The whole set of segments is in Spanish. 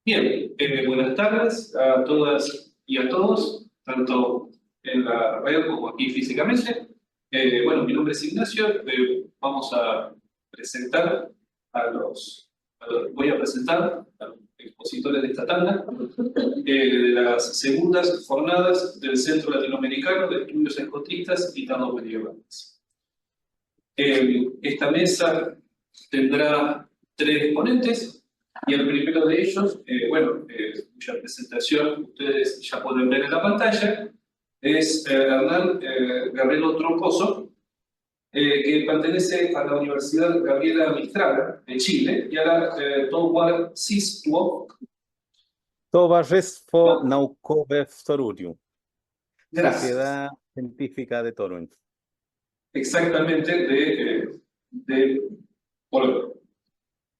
Bien, buenas tardes a todas y a todos, tanto en la red como aquí físicamente. Bueno, mi nombre es Ignacio. Vamos a presentar voy a presentar a los expositores de esta tanda de las segundas jornadas del Centro Latinoamericano de Estudios Escotistas y Tardo-Medievales. Esta mesa tendrá tres ponentes y el primero de ellos, cuya presentación ustedes ya pueden ver en la pantalla, es Hernán Guerrero Troncoso, que pertenece a la Universidad Gabriela Mistral de Chile y a la Tovar Sistuo. Towarzystwo Naukowe w Toruniu, Gracias. Sociedad Científica de Toruń. Exactamente de Polonia.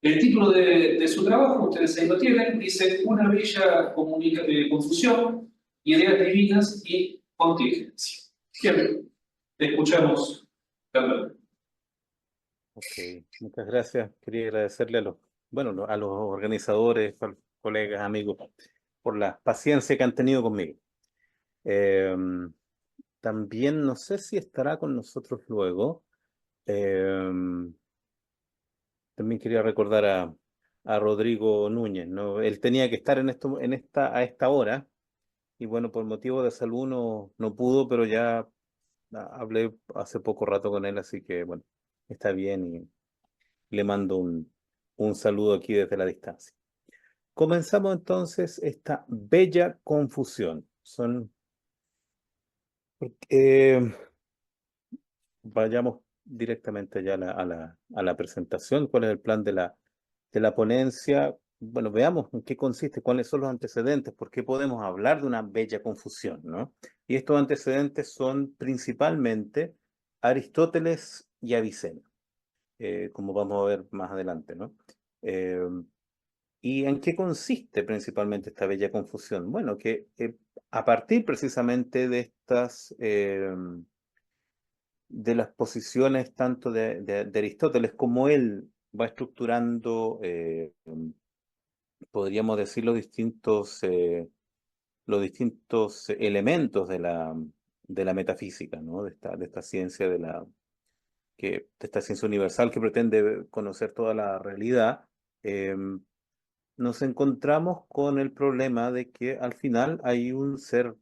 El título de su trabajo, ustedes ahí lo tienen, dice Una bella confusión, ideas divinas y contingencia. Bien, escuchamos, Carlos. Ok, muchas gracias. Quería agradecerle a a los organizadores, colegas, amigos, por la paciencia que han tenido conmigo. Em, También no sé si estará con nosotros luego. em, También quería recordar a Rodrigo Núñez, ¿no? Él tenía que estar a esta hora, y bueno, por motivo de salud no pudo, pero ya hablé hace poco rato con él, así que bueno, está bien y le mando un saludo aquí desde la distancia. Comenzamos entonces esta bella confusión. Eh, Vayamos directamente ya a la presentación. ¿Cuál es el plan de la ponencia? Bueno, veamos en qué consiste, cuáles son los antecedentes, por qué podemos hablar de una bella confusión, ¿no? Y estos antecedentes son principalmente Aristóteles y Avicena, como vamos a ver más adelante, ¿no? Eh, ¿Y en qué consiste principalmente esta bella confusión? Bueno, que a partir precisamente de de las posiciones tanto de Aristóteles, como él va estructurando, podríamos decir, los distintos elementos de la metafísica, ¿no? De esta ciencia de esta ciencia universal que pretende conocer toda la realidad. eh, Nos encontramos con el problema de que al final hay un ser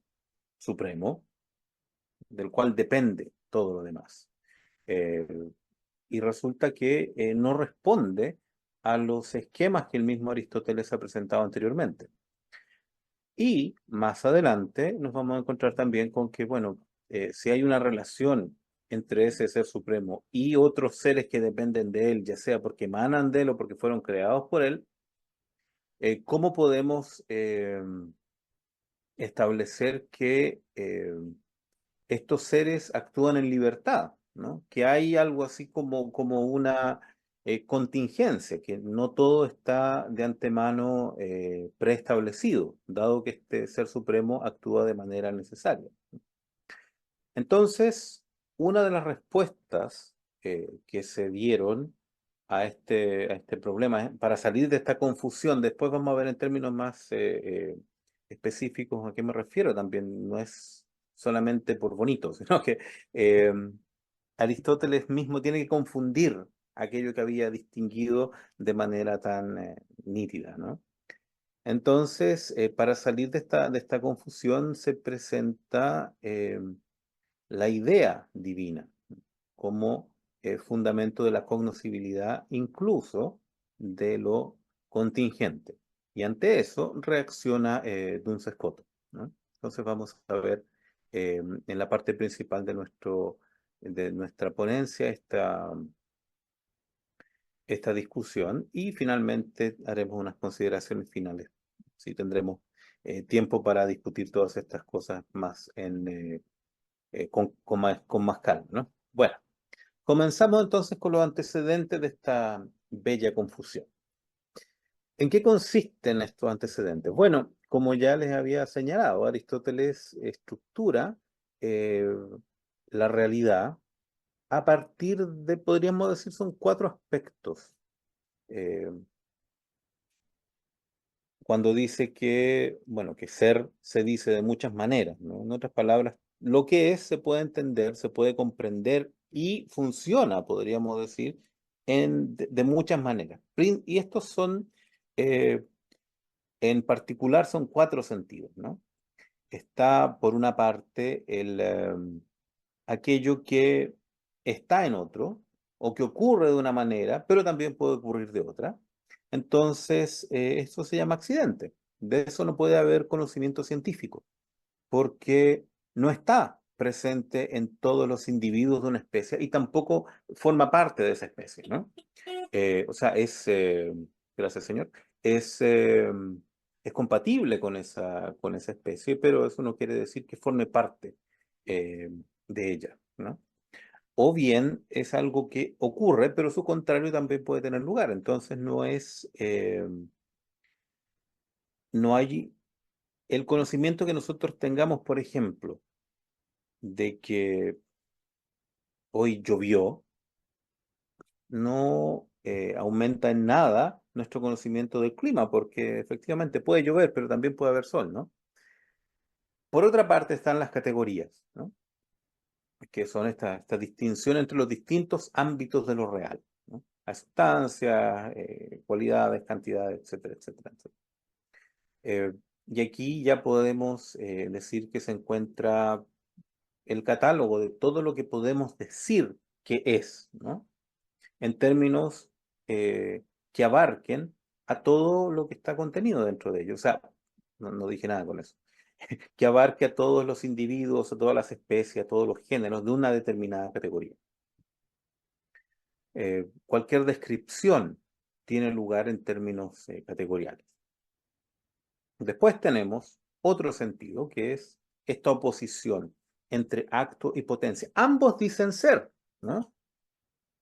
supremo del cual depende todo lo demás. Eh, y resulta que no responde a los esquemas que el mismo Aristóteles ha presentado anteriormente. Y más adelante nos vamos a encontrar también con que, bueno, si hay una relación entre ese ser supremo y otros seres que dependen de él, ya sea porque emanan de él o porque fueron creados por él, ¿cómo podemos establecer que estos seres actúan en libertad, ¿no? Que hay algo así como una contingencia, que no todo está de antemano preestablecido, dado que este ser supremo actúa de manera necesaria. Entonces, una de las respuestas que se dieron a este problema, para salir de esta confusión, después vamos a ver en términos más específicos a qué me refiero también, no es solamente por bonito, sino que eh, Aristóteles mismo tiene que confundir aquello que había distinguido de manera tan nítida, ¿no? Entonces, para salir de esta confusión se presenta la idea divina como fundamento de la cognoscibilidad, incluso de lo contingente. Y ante eso reacciona Duns Scotus, ¿no? Entonces vamos a ver en la parte principal de nuestra ponencia esta discusión, y finalmente haremos unas consideraciones finales. Sí, tendremos tiempo para discutir todas estas cosas más con más calma, ¿no? Bueno, comenzamos entonces con los antecedentes de esta bella confusión. ¿En qué consisten estos antecedentes? Bueno, como ya les había señalado, Aristóteles estructura eh, la realidad a partir de, podríamos decir, son cuatro aspectos. eh, cuando dice que, bueno, que ser se dice de muchas maneras, ¿no? En otras palabras, lo que es se puede entender, se puede comprender y funciona, podríamos decir, de muchas maneras. Y estos son, eh, en particular, son cuatro sentidos, ¿no? Está, por una parte, aquello que está en otro o que ocurre de una manera, pero también puede ocurrir de otra. Entonces, eso se llama accidente. De eso no puede haber conocimiento científico, porque no está presente en todos los individuos de una especie y tampoco forma parte de esa especie, ¿no? O sea, gracias señor, es, eh, es compatible con esa especie, pero eso no quiere decir que forme parte eh, de ella, ¿no? O bien es algo que ocurre, pero su contrario también puede tener lugar. Entonces no hay el conocimiento que nosotros tengamos, por ejemplo, de que hoy llovió, no aumenta en nada nuestro conocimiento del clima, porque efectivamente puede llover, pero también puede haber sol, ¿no? Por otra parte están las categorías, ¿no? Que son esta distinción entre los distintos ámbitos de lo real, ¿no? Las sustancias, cualidades, cantidades, etcétera, etcétera, etcétera. Y aquí ya podemos decir que se encuentra el catálogo de todo lo que podemos decir que es, ¿no? En términos que abarquen a todo lo que está contenido dentro de ello. O sea, no dije nada con eso. Que abarque a todos los individuos, a todas las especies, a todos los géneros de una determinada categoría. Cualquier descripción tiene lugar en términos categoriales. Después tenemos otro sentido, que es esta oposición entre acto y potencia. Ambos dicen ser, ¿no?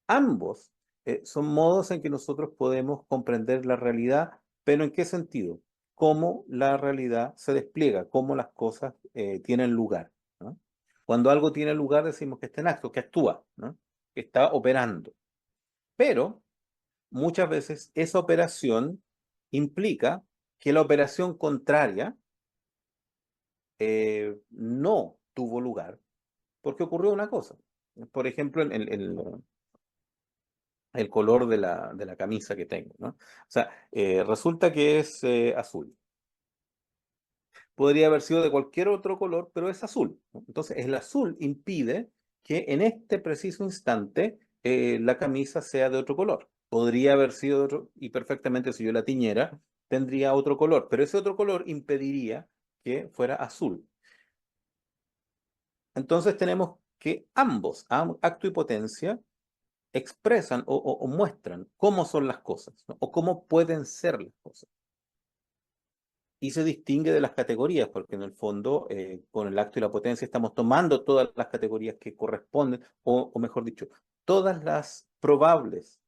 Ambos son modos en que nosotros podemos comprender la realidad, pero ¿en qué sentido? Cómo la realidad se despliega, cómo las cosas tienen lugar, ¿no? Cuando algo tiene lugar decimos que está en acto, que actúa, ¿no? Que está operando. Pero muchas veces esa operación implica que la operación contraria no tuvo lugar porque ocurrió una cosa. Por ejemplo, el color de la camisa que tengo, ¿no? O sea, resulta que es azul. Podría haber sido de cualquier otro color, pero es azul, ¿no? Entonces, el azul impide que en este preciso instante la camisa sea de otro color. Podría haber sido de otro, y perfectamente si yo la tiñera, tendría otro color, pero ese otro color impediría que fuera azul. Entonces tenemos que ambos, acto y potencia, expresan o muestran cómo son las cosas, ¿no? O cómo pueden ser las cosas. Y se distingue de las categorías, porque en el fondo, con el acto y la potencia, estamos tomando todas las categorías que corresponden, o mejor dicho, todas las probables,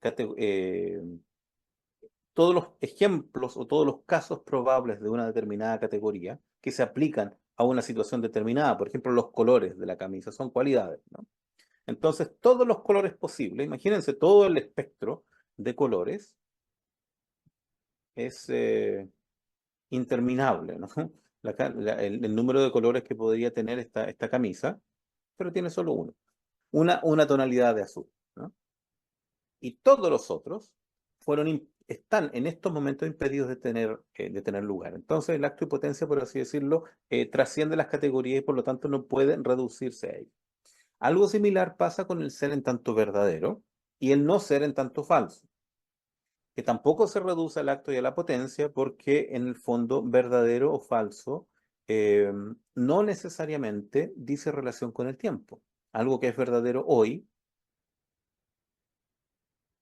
eh, todos los ejemplos o todos los casos probables de una determinada categoría que se aplican a una situación determinada. Por ejemplo, los colores de la camisa son cualidades, ¿no? Entonces, todos los colores posibles, imagínense todo el espectro de colores, es interminable, ¿no? El número de colores que podría tener esta camisa, pero tiene solo uno, una tonalidad de azul, ¿no? Y todos los otros están en estos momentos impedidos de tener lugar. Entonces, el acto y potencia, por así decirlo, trasciende las categorías y por lo tanto no pueden reducirse a ello. Algo similar pasa con el ser en tanto verdadero y el no ser en tanto falso, que tampoco se reduce al acto y a la potencia porque en el fondo verdadero o falso no necesariamente dice relación con el tiempo. Algo que es verdadero hoy,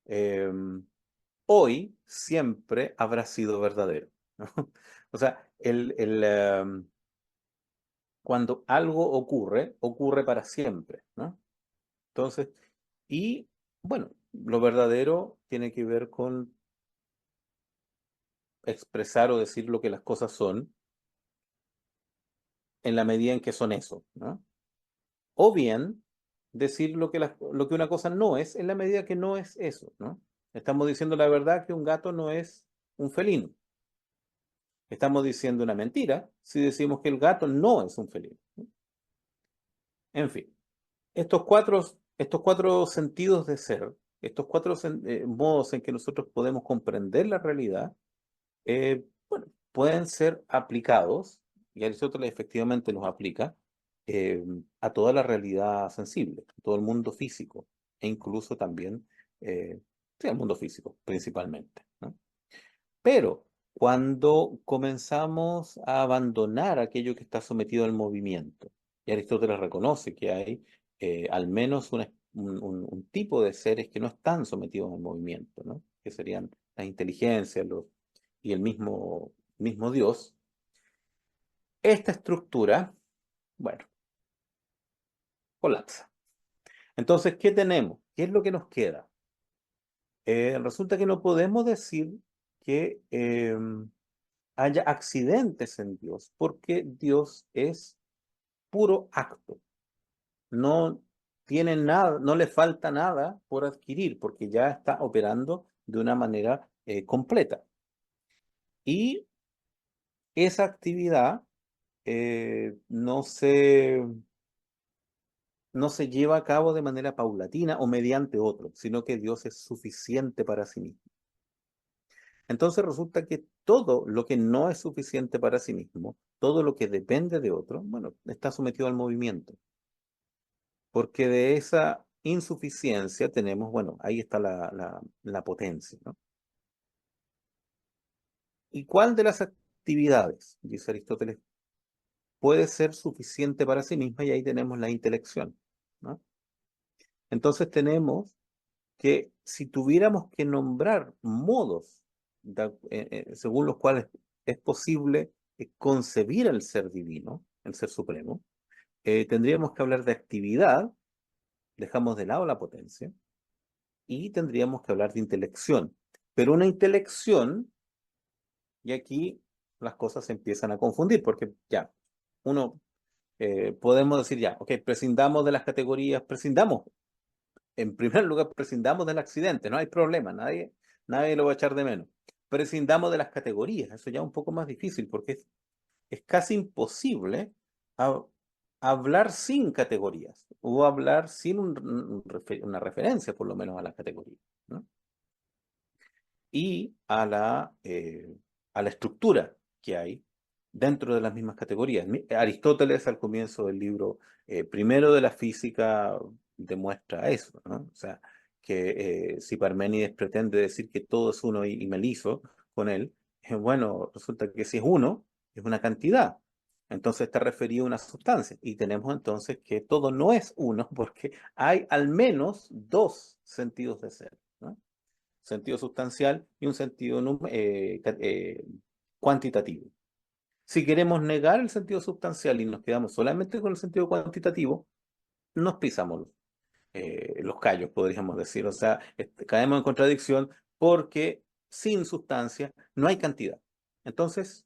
eh, hoy siempre habrá sido verdadero, ¿no? O sea, cuando algo ocurre, ocurre para siempre, ¿no? Entonces, y bueno, lo verdadero tiene que ver con expresar o decir lo que las cosas son en la medida en que son eso, ¿no? O bien decir lo que una cosa no es en la medida que no es eso, ¿no? Estamos diciendo la verdad que un gato no es un felino, Estamos diciendo una mentira si decimos que el gato no es un felino. En fin, estos cuatro sentidos de ser, estos cuatro modos en que nosotros podemos comprender la realidad, bueno, pueden ser aplicados, y Aristóteles efectivamente los aplica, eh, a toda la realidad sensible, a todo el mundo físico, e incluso también sí, al mundo físico, principalmente, ¿no? Pero cuando comenzamos a abandonar aquello que está sometido al movimiento, y Aristóteles reconoce que hay al menos un tipo de seres que no están sometidos al movimiento, ¿no? Que serían las inteligencias y el mismo Dios. Esta estructura, bueno, colapsa. Entonces, ¿qué tenemos? ¿Qué es lo que nos queda? Resulta que no podemos decir que haya accidentes en Dios, porque Dios es puro acto. No tiene nada, no le falta nada por adquirir, porque ya está operando de una manera completa. Y esa actividad no se lleva a cabo de manera paulatina o mediante otro, sino que Dios es suficiente para sí mismo. Entonces resulta que todo lo que no es suficiente para sí mismo, todo lo que depende de otro, bueno, está sometido al movimiento. Porque de esa insuficiencia tenemos, bueno, ahí está la potencia, ¿no? ¿Y cuál de las actividades, dice Aristóteles, puede ser suficiente para sí misma? Y ahí tenemos la intelección, ¿no? Entonces tenemos que si tuviéramos que nombrar modos según los cuales es posible concebir el ser divino, el ser supremo, tendríamos que hablar de actividad, dejamos de lado la potencia, y tendríamos que hablar de intelección. Pero una intelección, y aquí las cosas se empiezan a confundir, porque ya, uno podemos decir ya, ok, prescindamos de las categorías, prescindamos, en primer lugar, prescindamos del accidente, no hay problema, nadie lo va a echar de menos. Prescindamos de las categorías, eso ya es un poco más difícil, porque es casi imposible ha- hablar sin categorías, o hablar sin una referencia, por lo menos, a las categorías, ¿no? Y a la estructura que hay dentro de las mismas categorías. Aristóteles al comienzo del libro primero de la física demuestra eso, ¿no? O sea, que si Parménides pretende decir que todo es uno y me liso con él, bueno, resulta que si es uno, es una cantidad. Entonces está referido a una sustancia. Y tenemos entonces que todo no es uno porque hay al menos dos sentidos de ser, ¿no? Sentido sustancial y un sentido cuantitativo. Si queremos negar el sentido sustancial y nos quedamos solamente con el sentido cuantitativo, nos pisamos los callos, podríamos decir. O sea, caemos en contradicción porque sin sustancia no hay cantidad. Entonces,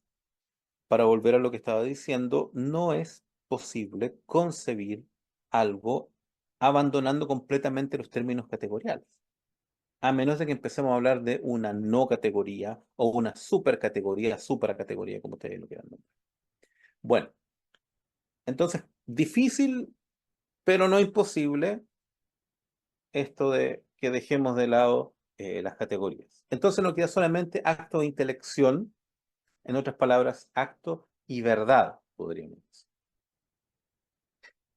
para volver a lo que estaba diciendo, no es posible concebir algo abandonando completamente los términos categoriales, a menos de que empecemos a hablar de una no categoría o una supercategoría, supracategoría, como ustedes lo quieran nombrar. Bueno, entonces, difícil, pero no imposible, esto de que dejemos de lado las categorías. Entonces nos queda solamente acto de intelección, en otras palabras, acto y verdad, podríamos decir.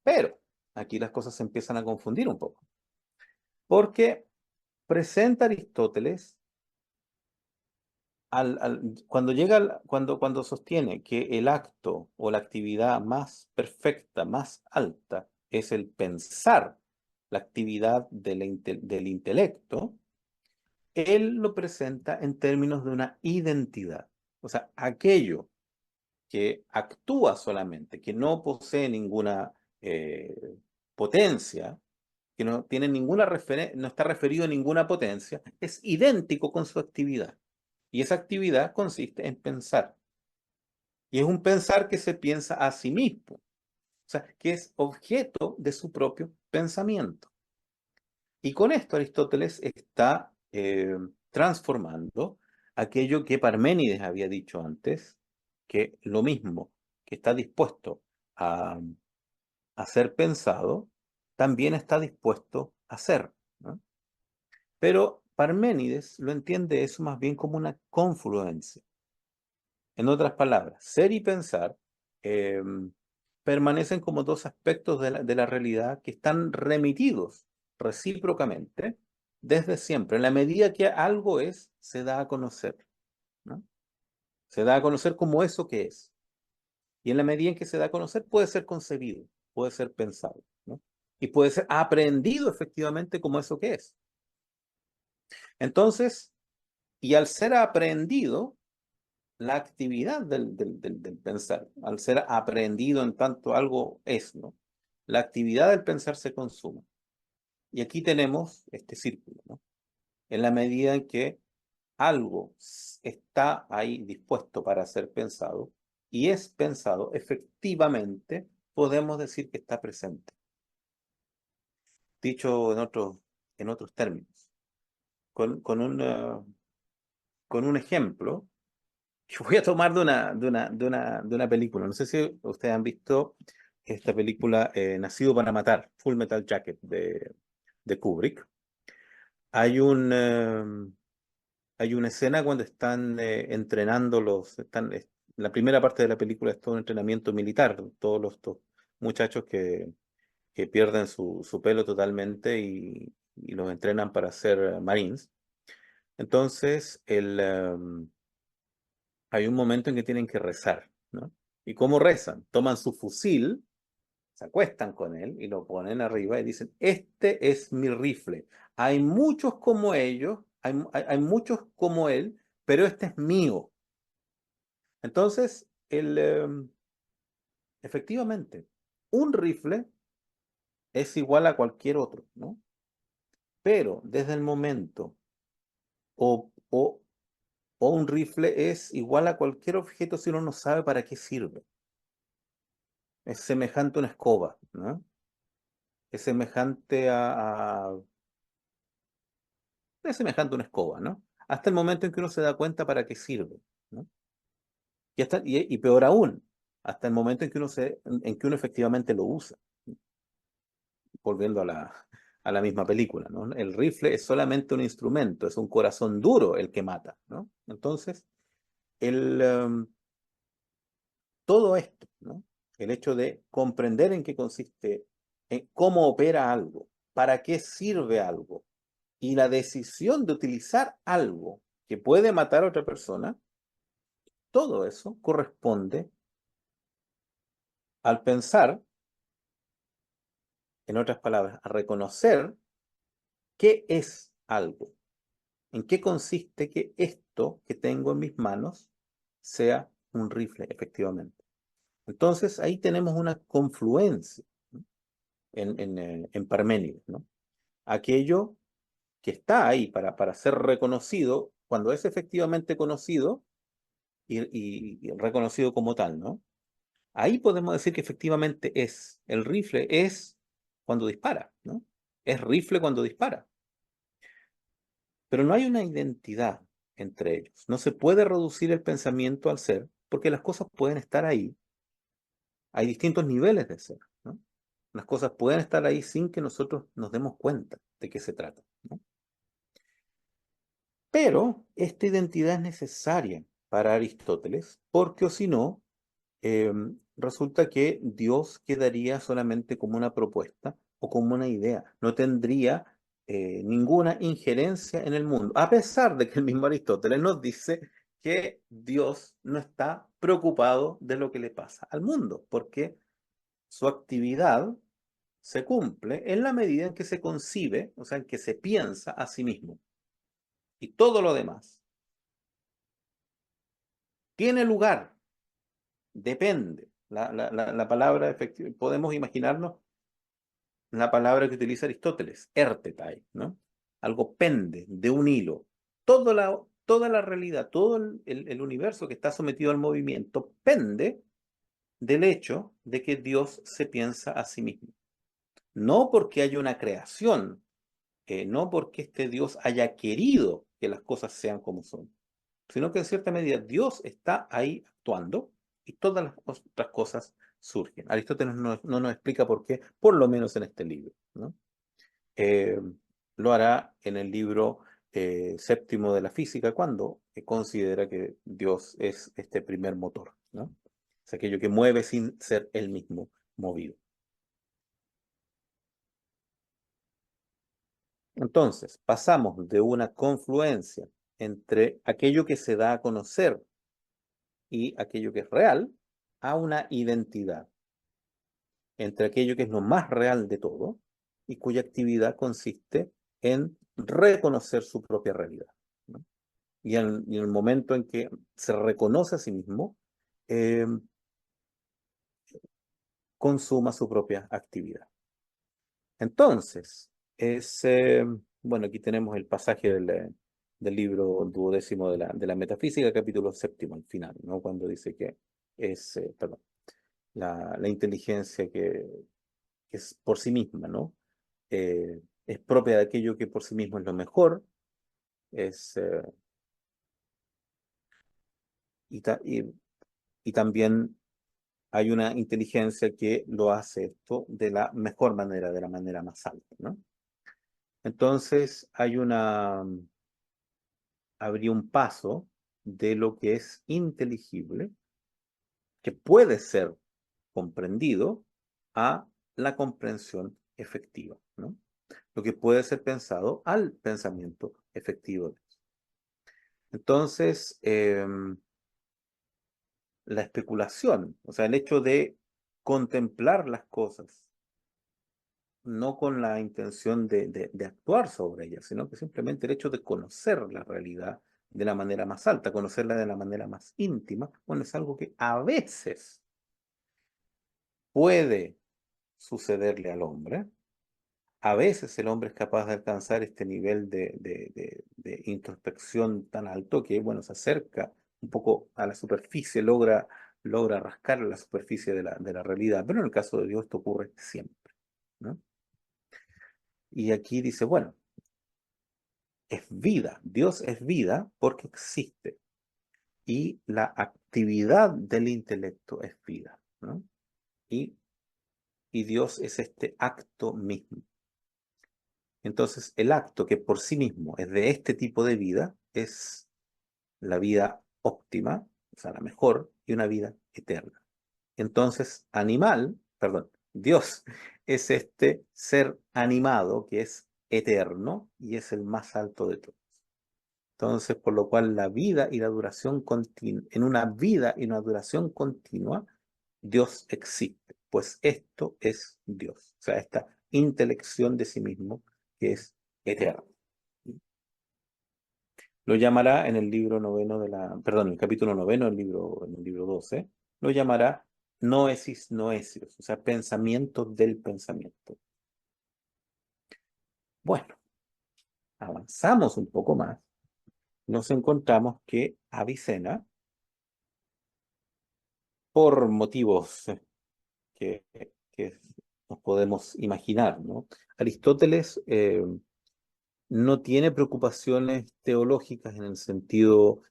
Pero aquí las cosas se empiezan a confundir un poco, porque presenta Aristóteles cuando sostiene que el acto o la actividad más perfecta, más alta, es el pensar, la actividad del intelecto, él lo presenta en términos de una identidad. O sea, aquello que actúa solamente, que no posee ninguna potencia, que no tiene no está referido a ninguna potencia, es idéntico con su actividad. Y esa actividad consiste en pensar. Y es un pensar que se piensa a sí mismo. O sea, que es objeto de su propio pensamiento. Y con esto Aristóteles está transformando aquello que Parménides había dicho antes, que lo mismo que está dispuesto a ser pensado, también está dispuesto a ser, ¿no? Pero Parménides lo entiende eso más bien como una confluencia. En otras palabras, ser y pensar eh, permanecen como dos aspectos de la realidad que están remitidos recíprocamente desde siempre. En la medida que algo es, se da a conocer, ¿no? Se da a conocer como eso que es. Y en la medida en que se da a conocer, puede ser concebido, puede ser pensado, ¿no? Y puede ser aprendido efectivamente como eso que es. Entonces, y al ser aprendido, la actividad del pensar, al ser aprendido en tanto algo es, ¿no? La actividad del pensar se consume. Y aquí tenemos este círculo, ¿no? En la medida en que algo está ahí dispuesto para ser pensado y es pensado, efectivamente podemos decir que está presente. Dicho en otros términos, con, con un, eh, con un ejemplo que voy a tomar de una película. No sé si ustedes han visto esta película Nacido para Matar, Full Metal Jacket de Kubrick. Hay hay una escena cuando están entrenando la primera parte de la película es todo un entrenamiento militar, todos estos muchachos que pierden su pelo totalmente y los entrenan para ser Marines. Entonces, hay un momento en que tienen que rezar, ¿no? ¿Y cómo rezan? Toman su fusil, se acuestan con él y lo ponen arriba y dicen, este es mi rifle. Hay muchos como ellos, hay muchos como él, pero este es mío. Entonces, efectivamente, un rifle es igual a cualquier otro, ¿no? Pero desde el momento, o, o, o un rifle es igual a cualquier objeto si uno no sabe para qué sirve. Es semejante a una escoba, ¿no? Es semejante es semejante a una escoba, ¿no? Hasta el momento en que uno se da cuenta para qué sirve, ¿no? Y peor aún, hasta el momento en que en que uno efectivamente lo usa, volviendo a la misma película, ¿no? El rifle es solamente un instrumento, es un corazón duro el que mata, ¿no? Entonces, el, um, todo esto, ¿no? El hecho de comprender en qué consiste, en cómo opera algo, para qué sirve algo, y la decisión de utilizar algo que puede matar a otra persona, todo eso corresponde al pensar, en otras palabras, a reconocer qué es algo, en qué consiste que esto que tengo en mis manos sea un rifle, efectivamente. Entonces ahí tenemos una confluencia, ¿no? En Parménides, ¿no? Aquello que está ahí para ser reconocido, cuando es efectivamente conocido y reconocido como tal, ¿no? Ahí podemos decir que efectivamente es. El rifle es cuando dispara, ¿no? Es rifle cuando dispara. Pero no hay una identidad entre ellos. No se puede reducir el pensamiento al ser, porque las cosas pueden estar ahí. Hay distintos niveles de ser, ¿no? Las cosas pueden estar ahí sin que nosotros nos demos cuenta de qué se trata, ¿no? Pero esta identidad es necesaria para Aristóteles, porque o si no, resulta que Dios quedaría solamente como una propuesta o como una idea, no tendría ninguna injerencia en el mundo, a pesar de que el mismo Aristóteles nos dice que Dios no está preocupado de lo que le pasa al mundo, porque su actividad se cumple en la medida en que se concibe, o sea, en que se piensa a sí mismo. Y todo lo demás tiene lugar, depende. La palabra efectiva, podemos imaginarnos la palabra que utiliza Aristóteles, ertetai, ¿no? Algo pende de un hilo. Toda la realidad, todo el universo que está sometido al movimiento pende del hecho de que Dios se piensa a sí mismo. No porque haya una creación, no porque este Dios haya querido que las cosas sean como son, sino que en cierta medida Dios está ahí actuando y todas las otras cosas surgen. Aristóteles no nos explica por qué, por lo menos en este libro, ¿no? Eh, lo hará en el libro séptimo de la física, cuando considera que Dios es este primer motor, ¿no? Es aquello que mueve sin ser él mismo movido. Entonces, pasamos de una confluencia entre aquello que se da a conocer y aquello que es real a una identidad entre aquello que es lo más real de todo y cuya actividad consiste en reconocer su propia realidad, ¿no? Y en el momento en que se reconoce a sí mismo, eh, consuma su propia actividad. Entonces, bueno, aquí tenemos el pasaje del libro duodécimo de la metafísica, capítulo séptimo, al final, ¿no? Cuando dice que perdón, la inteligencia que es por sí misma, ¿no? Es propia de aquello que por sí mismo es lo mejor, es, y, y también hay una inteligencia que lo hace esto de la mejor manera, de la manera más alta, ¿no? Entonces habría un paso de lo que es inteligible, que puede ser comprendido, a la comprensión efectiva, ¿no? Lo que puede ser pensado al pensamiento efectivo. Entonces, la especulación, o sea, el hecho de contemplar las cosas, no con la intención de actuar sobre ellas, sino que simplemente el hecho de conocer la realidad de la manera más alta, conocerla de la manera más íntima, bueno, es algo que a veces puede sucederle al hombre. A veces el hombre es capaz de alcanzar este nivel de introspección tan alto que, bueno, se acerca un poco a la superficie, logra rascar la superficie de la realidad, pero en el caso de Dios esto ocurre siempre, ¿no? Y aquí dice, bueno, es vida, Dios es vida porque existe, y la actividad del intelecto es vida, ¿no? Y, y Dios es este acto mismo. Entonces, el acto que por sí mismo es de este tipo de vida es la vida óptima, o sea, la mejor, y una vida eterna. Entonces, Dios es este ser animado que es eterno y es el más alto de todos. Entonces, por lo cual la vida y la duración continua, en una vida y una duración continua, Dios existe, pues esto es Dios, o sea, esta intelección de sí mismo que es eterna. Lo llamará en el libro noveno perdón, en el capítulo noveno, en el libro 12, lo llamará noesis noesios, o sea, pensamiento del pensamiento. Bueno, avanzamos un poco más, nos encontramos que Avicena, por motivos que, que nos podemos imaginar, ¿no? Aristóteles no tiene preocupaciones teológicas en el sentido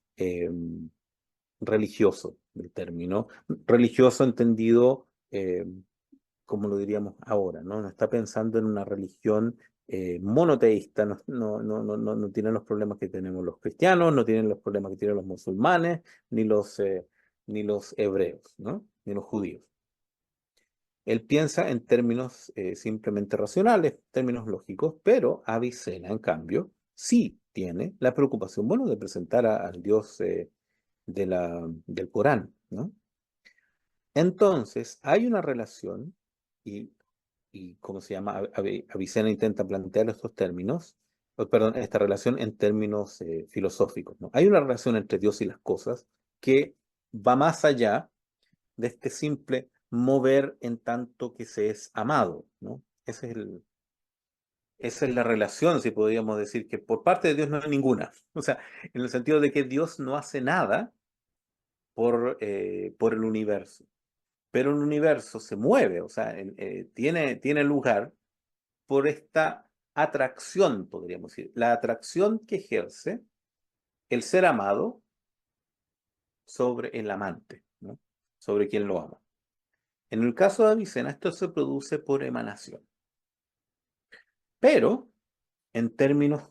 religioso del término, religioso entendido como lo diríamos ahora, ¿no? No está pensando en una religión monoteísta, no tiene los problemas que tenemos los cristianos, no tienen los problemas que tienen los musulmanes, ni los hebreos, ¿no? Ni los judíos. Él piensa en términos simplemente racionales, términos lógicos, pero Avicena, en cambio, sí tiene la preocupación, bueno, de presentar al Dios del Corán, ¿no? Entonces, hay una relación, y, y ¿cómo se llama? Avicena intenta plantear estos términos, perdón, esta relación en términos filosóficos, ¿no? Hay una relación entre Dios y las cosas que va más allá de este simple mover en tanto que se es amado, ¿no? Esa es la relación, si podríamos decir, que por parte de Dios no hay ninguna. O sea, en el sentido de que Dios no hace nada por el universo, pero el universo se mueve, o sea, tiene lugar por esta atracción, podríamos decir, la atracción que ejerce el ser amado sobre el amante, ¿no? sobre quien lo ama. En el caso de Avicena, esto se produce por emanación. Pero, en términos,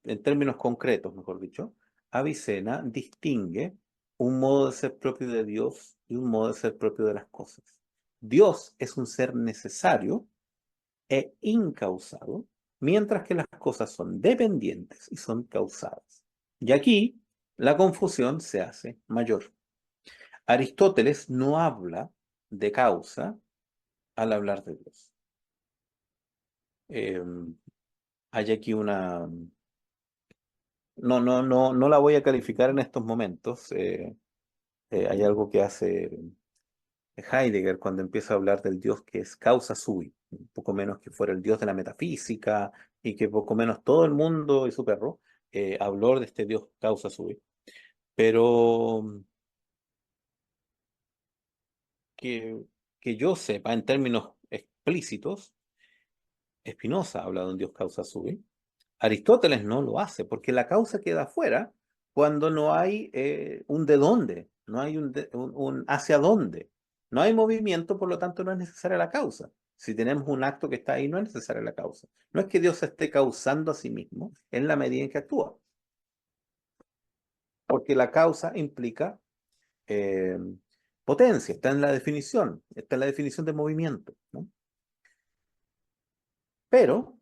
en términos concretos, mejor dicho, Avicena distingue un modo de ser propio de Dios y un modo de ser propio de las cosas. Dios es un ser necesario e incausado, mientras que las cosas son dependientes y son causadas. Y aquí la confusión se hace mayor. Aristóteles no habla de causa al hablar de Dios. Eh, Hay aquí una... No la voy a calificar en estos momentos. Hay algo que hace Heidegger cuando empieza a hablar del Dios que es causa sui, un poco menos que fuera el Dios de la metafísica y que poco menos todo el mundo y su perro habló de este Dios causa sui. Pero que, que yo sepa, en términos explícitos, Spinoza habla de un Dios causa sui. Aristóteles no lo hace, porque la causa queda afuera cuando no hay un de dónde, no hay un hacia dónde. No hay movimiento, por lo tanto no es necesaria la causa. Si tenemos un acto que está ahí, no es necesaria la causa. No es que Dios se esté causando a sí mismo en la medida en que actúa, porque la causa implica eh, potencia, está en la definición de movimiento, ¿no? Pero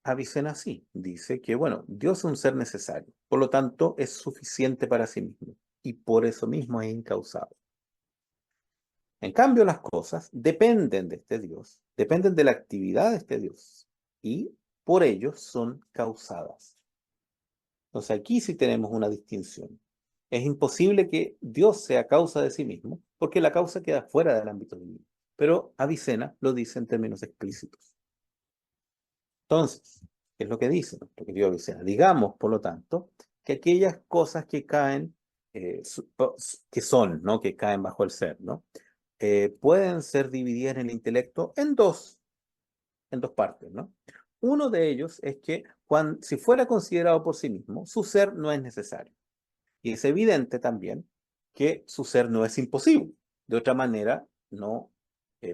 Avicena sí, dice que, bueno, Dios es un ser necesario, por lo tanto es suficiente para sí mismo y por eso mismo es incausado. En cambio, las cosas dependen de este Dios, dependen de la actividad de este Dios y por ello son causadas. Entonces aquí sí tenemos una distinción. Es imposible que Dios sea causa de sí mismo porque la causa queda fuera del ámbito divino, pero Avicena lo dice en términos explícitos. Entonces, ¿qué es lo que dice nuestro querido Avicena? Digamos, por lo tanto, que aquellas cosas que caen, que son, ¿no? Que caen bajo el ser, ¿no? Pueden ser divididas en el intelecto en dos partes, ¿no? Uno de ellos es que si fuera considerado por sí mismo, su ser no es necesario. Y es evidente también que su ser no es imposible. De otra manera, no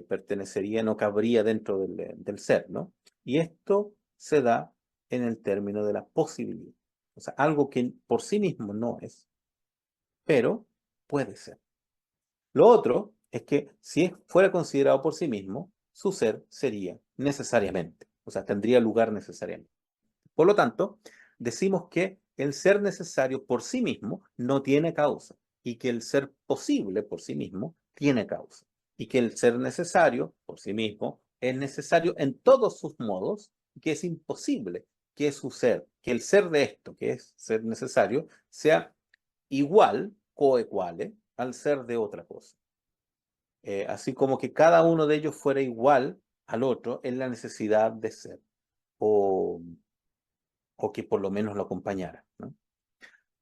pertenecería, no cabría dentro del ser, ¿no? Y esto se da en el término de la posibilidad. O sea, algo que por sí mismo no es, pero puede ser. Lo otro es que si fuera considerado por sí mismo, su ser sería necesariamente, o sea, tendría lugar necesariamente. Por lo tanto, decimos que el ser necesario por sí mismo no tiene causa y que el ser posible por sí mismo tiene causa y que el ser necesario por sí mismo es necesario en todos sus modos y que es imposible que su ser, que el ser de esto, que es ser necesario, sea igual, coequale, al ser de otra cosa. Así como que cada uno de ellos fuera igual al otro en la necesidad de ser o o que por lo menos lo acompañara, ¿no?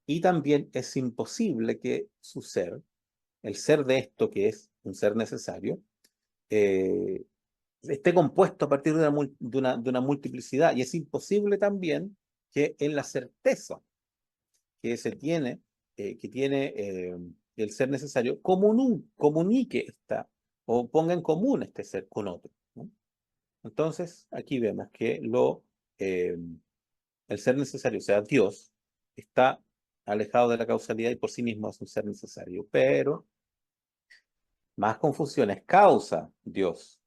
Y también es imposible que su ser, el ser de esto que es un ser necesario, eh, esté compuesto a partir de de una multiplicidad. Y es imposible también que en la certeza que se tiene, que tiene el ser necesario, comunique esta o ponga en común este ser con otro, ¿no? Entonces, aquí vemos que eh, el ser necesario, o sea, Dios, está alejado de la causalidad y por sí mismo es un ser necesario. Pero más confusión, es causa Dios.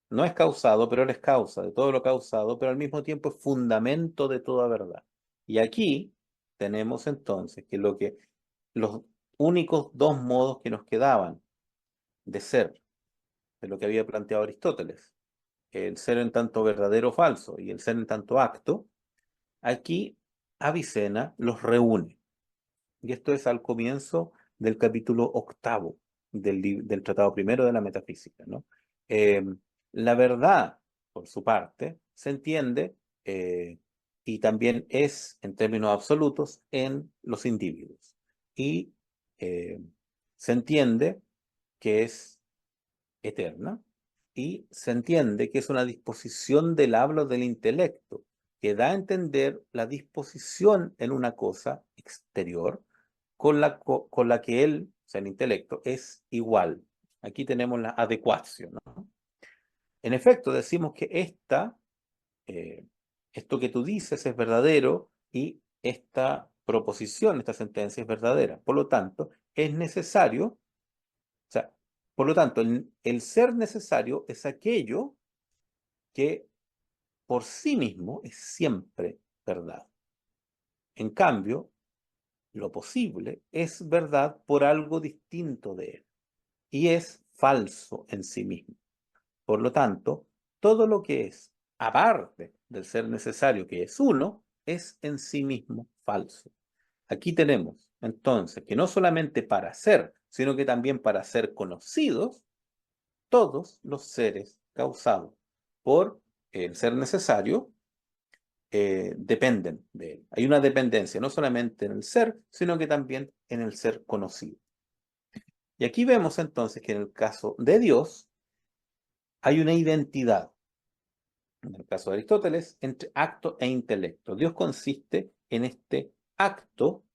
No es causado, pero Él es causa de todo lo causado, pero al mismo tiempo es fundamento de toda verdad. Y aquí tenemos entonces que los únicos dos modos que nos quedaban de ser, de lo que había planteado Aristóteles, el ser en tanto verdadero o falso y el ser en tanto acto, aquí Avicena los reúne. Y esto es al comienzo del capítulo octavo del Tratado Primero de la Metafísica, ¿no? Eh, la verdad, por su parte, se entiende y también es, en términos absolutos, en los individuos. Y eh, se entiende que es eterna y se entiende que es una disposición del habla del intelecto que da a entender la disposición en una cosa exterior con la que él sea, el intelecto, es igual. Aquí tenemos la adecuación, ¿no? En efecto, decimos que esto que tú dices es verdadero y esta proposición, esta sentencia es verdadera. Por lo tanto, es necesario, o sea, por lo tanto, el ser necesario es aquello que por sí mismo es siempre verdad. En cambio, lo posible es verdad por algo distinto de él y es falso en sí mismo. Por lo tanto, todo lo que es aparte del ser necesario, que es uno, es en sí mismo falso. Aquí tenemos entonces que no solamente para ser, sino que también para ser conocidos, todos los seres causados por el ser necesario dependen de él. Hay una dependencia no solamente en el ser, sino que también en el ser conocido. Y aquí vemos entonces que en el caso de Dios hay una identidad, en el caso de Aristóteles, entre acto e intelecto. Dios consiste en este acto,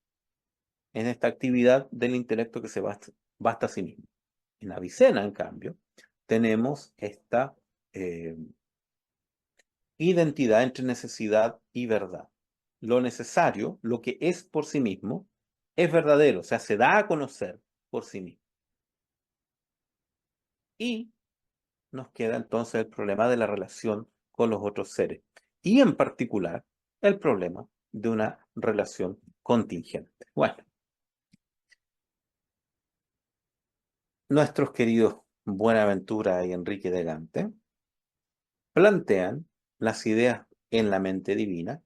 en esta actividad del intelecto que se basta a sí mismo. En Avicena, en cambio, tenemos esta eh, identidad entre necesidad y verdad. Lo necesario, lo que es por sí mismo, es verdadero, o sea, se da a conocer por sí mismo. Y nos queda entonces el problema de la relación con los otros seres. Y en particular, el problema de una relación contingente. Bueno, nuestros queridos Buenaventura y Enrique de Gante plantean las ideas en la mente divina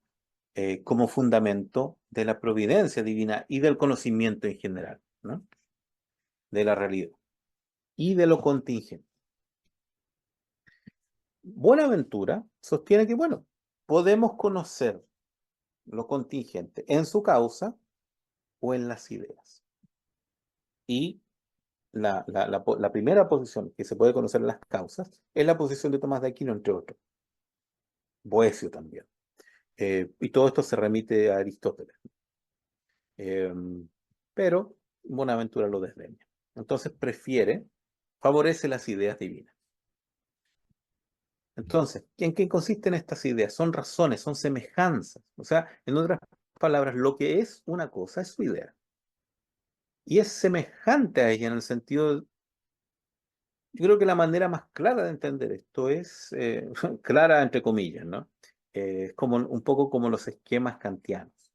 como fundamento de la providencia divina y del conocimiento en general, ¿no? De la realidad y de lo contingente. Buenaventura sostiene que, bueno, podemos conocer lo contingente en su causa o en las ideas. Y la primera posición que se puede conocer en las causas es la posición de Tomás de Aquino, entre otros. Boecio también. Y todo esto se remite a Aristóteles. Eh, pero Buenaventura lo desdeña. Entonces favorece las ideas divinas. Entonces, ¿en qué consisten estas ideas? Son razones, son semejanzas. O sea, en otras palabras, lo que es una cosa es su idea. Y es semejante a ella en el sentido, yo creo que la manera más clara de entender esto es, clara entre comillas, ¿no? Es como un poco como los esquemas kantianos.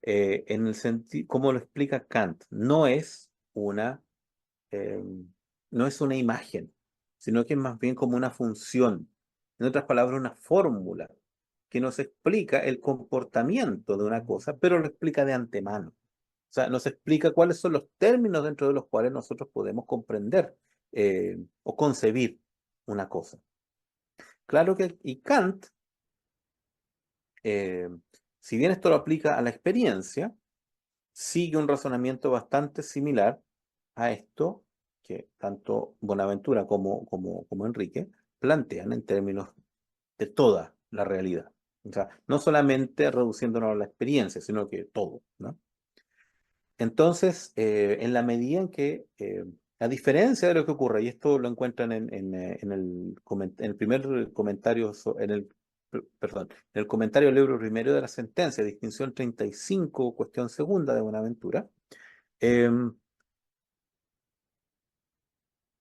En el sentido, como lo explica Kant, eh, no es una imagen, sino que es más bien como una función. En otras palabras, una fórmula que nos explica el comportamiento de una cosa, pero lo explica de antemano. O sea, nos explica cuáles son los términos dentro de los cuales nosotros podemos comprender o concebir una cosa. Claro que, y Kant, eh, si bien esto lo aplica a la experiencia, sigue un razonamiento bastante similar a esto que tanto Bonaventura como Enrique plantean en términos de toda la realidad. O sea, no solamente reduciéndonos a la experiencia, sino que todo, ¿no? Entonces, en la medida en que, a diferencia de lo que ocurre, y esto lo encuentran en el primer comentario, perdón, en el comentario del libro primero de la sentencia, distinción 35, cuestión segunda de Buenaventura, eh,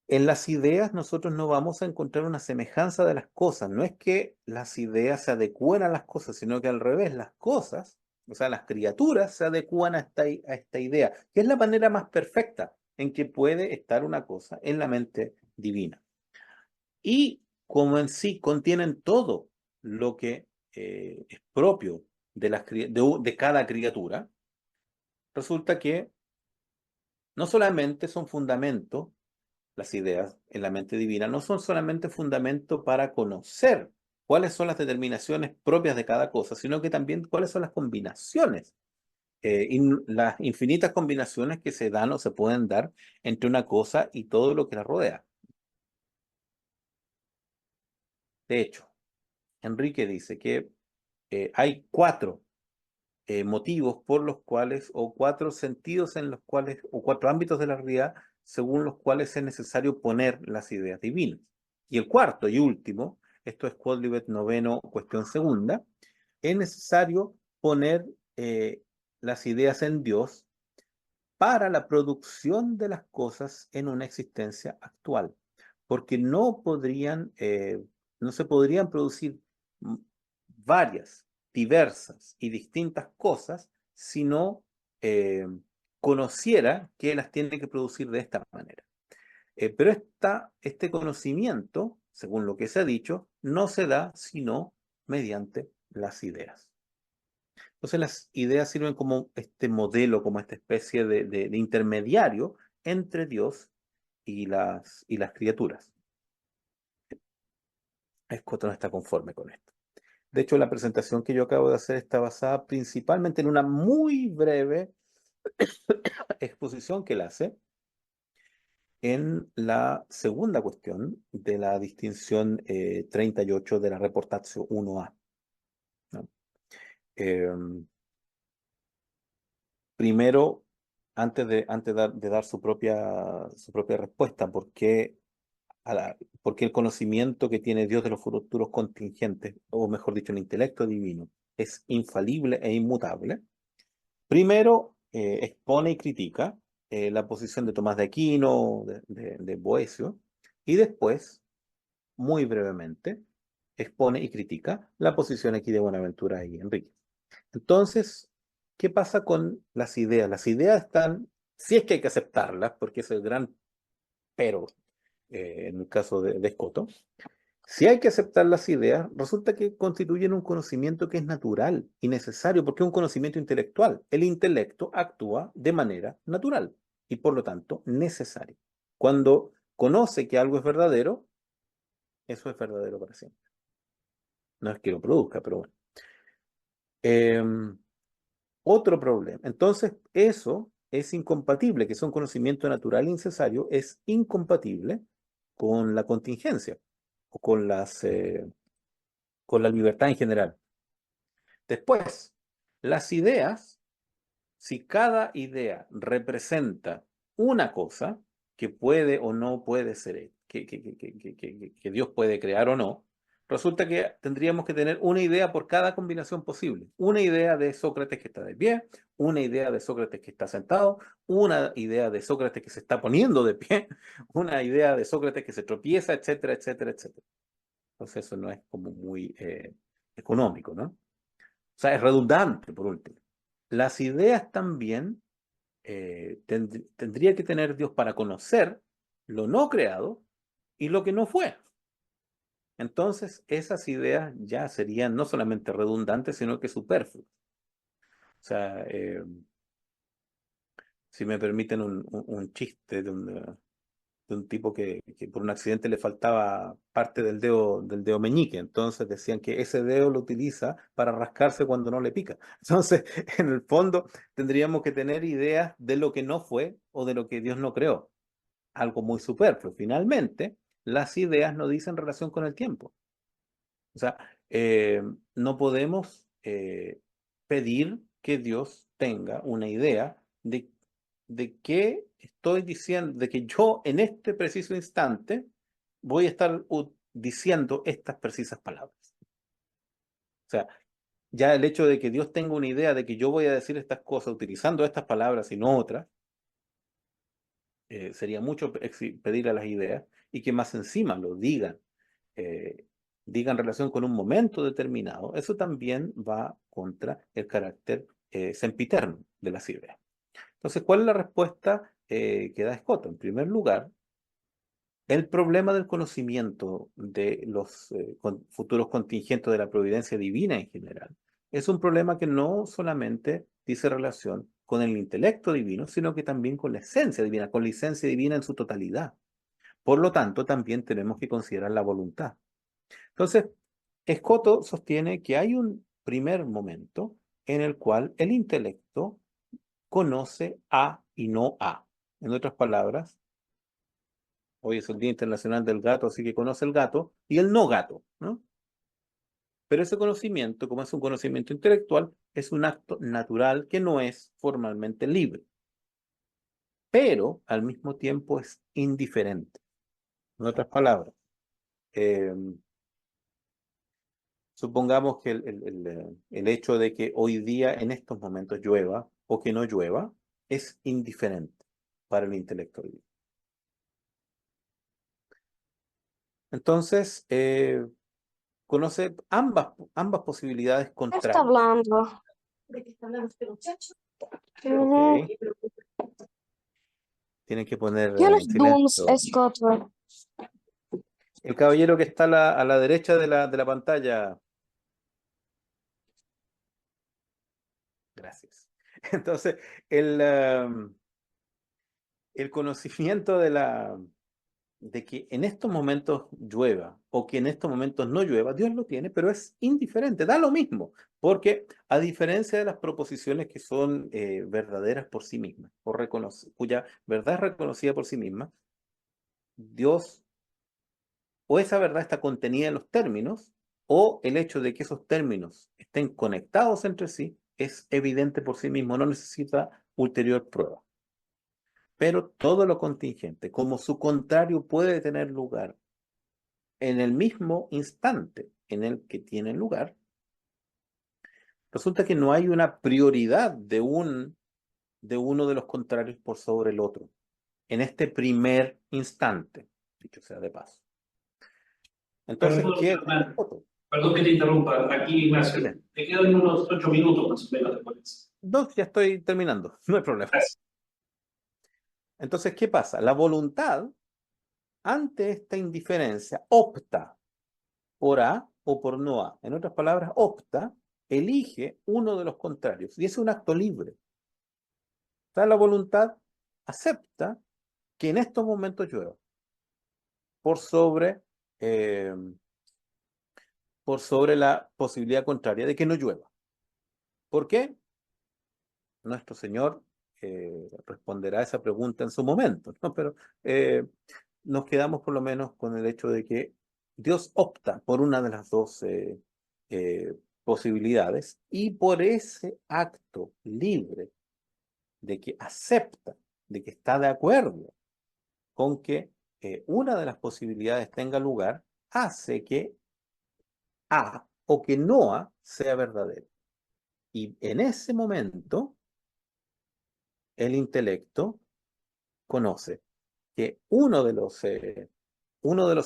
en las ideas nosotros no vamos a encontrar una semejanza de las cosas. No es que las ideas se adecúen a las cosas, sino que al revés, las cosas, o sea, las criaturas se adecúan a esta idea, que es la manera más perfecta en que puede estar una cosa en la mente divina. Y como en sí contienen todo lo que es propio de cada criatura, resulta que no solamente son fundamentos las ideas en la mente divina no son solamente fundamento para conocer cuáles son las determinaciones propias de cada cosa, sino que también cuáles son las combinaciones, las infinitas combinaciones que se dan o se pueden dar entre una cosa y todo lo que la rodea. De hecho, Enrique dice que hay cuatro motivos por los cuales, o 4 sentidos en los cuales, o 4 ámbitos de la realidad según los cuales es necesario poner las ideas divinas. Y el cuarto y último, esto es Quodlibet noveno, cuestión segunda, es necesario poner las ideas en Dios para la producción de las cosas en una existencia actual, porque no se podrían producir varias, diversas y distintas cosas si no eh, conociera que las tiene que producir de esta manera. Pero este conocimiento, según lo que se ha dicho, no se da sino mediante las ideas. Entonces las ideas sirven como este modelo, como esta especie de intermediario entre Dios y las criaturas. Scott no está conforme con esto. De hecho, la presentación que yo acabo de hacer está basada principalmente en una muy breve exposición que él hace en la segunda cuestión de la distinción 38 de la Reportatio 1A, ¿no? Primero, antes de dar su propia respuesta, porque el conocimiento que tiene Dios de los futuros contingentes, o mejor dicho, el intelecto divino, es infalible e inmutable. Primero, expone y critica la posición de Tomás de Aquino, de Boecio, y después, muy brevemente, expone y critica la posición aquí de Buenaventura y Enrique. Entonces, ¿qué pasa con las ideas? Las ideas están, si es que hay que aceptarlas, porque es el gran pero en el caso de Escoto, si hay que aceptar las ideas, resulta que constituyen un conocimiento que es natural y necesario, porque es un conocimiento intelectual. El intelecto actúa de manera natural y por lo tanto necesario. Cuando conoce que algo es verdadero, eso es verdadero para siempre. No es que lo produzca, pero bueno. Otro problema. Entonces, eso es incompatible, que es un conocimiento natural y necesario, es incompatible con la contingencia o con la libertad en general. Después, las ideas, si cada idea representa una cosa que puede o no puede ser, que Dios puede crear o no, resulta que tendríamos que tener una idea por cada combinación posible. Una idea de Sócrates que está de pie, una idea de Sócrates que está sentado, una idea de Sócrates que se está poniendo de pie, una idea de Sócrates que se tropieza, etcétera, etcétera, etcétera. Entonces eso no es como muy económico, ¿no? O sea, es redundante, por último. Las ideas también tendría que tener Dios para conocer lo no creado y lo que no fue. Entonces, esas ideas ya serían no solamente redundantes, sino que superfluas. O sea, si me permiten un chiste de un tipo que por un accidente le faltaba parte del dedo meñique. Entonces decían que ese dedo lo utiliza para rascarse cuando no le pica. Entonces, en el fondo, tendríamos que tener ideas de lo que no fue o de lo que Dios no creó. Algo muy superfluo. Finalmente, las ideas no dicen relación con el tiempo. O sea, no podemos pedir que Dios tenga una idea de qué estoy diciendo, de que yo en este preciso instante voy a estar diciendo estas precisas palabras. O sea, ya el hecho de que Dios tenga una idea de que yo voy a decir estas cosas utilizando estas palabras y no otras, sería mucho pedir a las ideas y que más encima lo digan, digan relación con un momento determinado. Eso también va contra el carácter sempiterno de las ideas. Entonces, ¿cuál es la respuesta que da Scott? En primer lugar, el problema del conocimiento de los futuros contingentes de la providencia divina en general es un problema que no solamente dice relación con el intelecto divino, sino que también con la esencia divina, con la esencia divina en su totalidad. Por lo tanto, también tenemos que considerar la voluntad. Entonces, Escoto sostiene que hay un primer momento en el cual el intelecto conoce a y no a. En otras palabras, hoy es el Día Internacional del Gato, así que conoce el gato y el no gato, ¿no? Pero ese conocimiento, como es un conocimiento intelectual, es un acto natural que no es formalmente libre, pero al mismo tiempo es indiferente. En otras palabras, eh, supongamos que el hecho de que hoy día en estos momentos llueva o que no llueva es indiferente para el intelecto divino. Entonces, conoce ambas posibilidades ¿Qué está contrarias. hablando? Ok, tienen que poner ¿Quiénes Dunes silencio. Scotland? El caballero que está a la derecha de la pantalla. Gracias. Entonces, el conocimiento de que en estos momentos llueva o que en estos momentos no llueva, Dios lo tiene, pero es indiferente, da lo mismo, porque a diferencia de las proposiciones que son verdaderas por sí mismas, o cuya verdad es reconocida por sí misma, Dios o esa verdad está contenida en los términos, o el hecho de que esos términos estén conectados entre sí es evidente por sí mismo, no necesita ulterior prueba. Pero todo lo contingente, como su contrario puede tener lugar en el mismo instante en el que tiene lugar, resulta que no hay una prioridad de uno de los contrarios por sobre el otro, en este primer instante, dicho sea de paso. Entonces, Perdón, ¿qué? Hernán, perdón que te interrumpa. Aquí, Ignacio, Dime. te quedan unos 8 minutos más o menos después. No, ya estoy terminando, no hay problema. Gracias. Entonces, ¿qué pasa? La voluntad, ante esta indiferencia, opta por A o por no A. En otras palabras, opta, elige uno de los contrarios. Y es un acto libre. O sea, la voluntad acepta que en estos momentos llueva por sobre, eh, por sobre la posibilidad contraria de que no llueva. ¿Por qué? Nuestro Señor responderá a esa pregunta en su momento, ¿no? Pero nos quedamos por lo menos con el hecho de que Dios opta por una de las dos posibilidades y por ese acto libre de que acepta, de que está de acuerdo con que una de las posibilidades tenga lugar, hace que A o que no A sea verdadero. Y en ese momento, el intelecto conoce que uno de los